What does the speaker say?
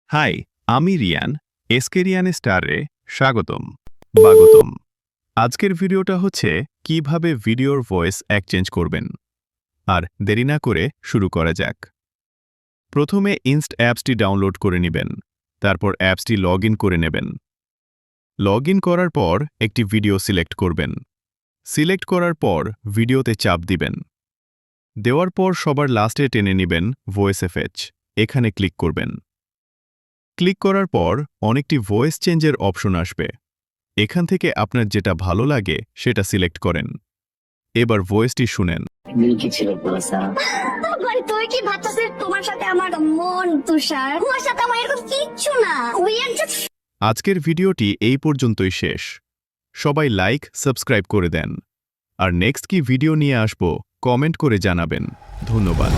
High, আমি Riyan. SK Riyan স্টারে স্বাগতম। আজকের ভিডিওটা হচ্ছে কিভাবে ভিডিওর ভয়েস এক্সচেঞ্জ করবেন। আর দেরি না করে শুরু করা যাক। প্রথমে ইনস্ট অ্যাপসটি ডাউনলোড করে নেবেন। তারপর অ্যাপসটি লগ ইন করে নেবেন। লগ ইন করার পর একটি ভিডিও সিলেক্ট করবেন। সিলেক্ট করার পর ভিডিওতে চাপ দিবেন। দেওয়ার পর সবার লাস্টে টেনে নেবেন ভয়েস এফেক্ট। এখানে ক্লিক করবেন। ক্লিক করার পর অনেকটি ভয়েস চেঞ্জের অপশন আসবে। এখান থেকে আপনার যেটা ভালো লাগে সেটা সিলেক্ট করেন। এবার ভয়েসটি শুনেন। মিল্কি ছিল বলেছা ভাই তুই কি ভাবছিস তোমার সাথে আমার মন তুষার তোমার সাথে আমার এরকম কিচ্ছু না উই আর জাস্ট আজকের ভিডিওটি এই পর্যন্তই শেষ। সবাই লাইক, সাবস্ক্রাইব করে দেন। আর নেক্সট কি ভিডিও নিয়ে আসব কমেন্ট করে জানাবেন। ধন্যবাদ।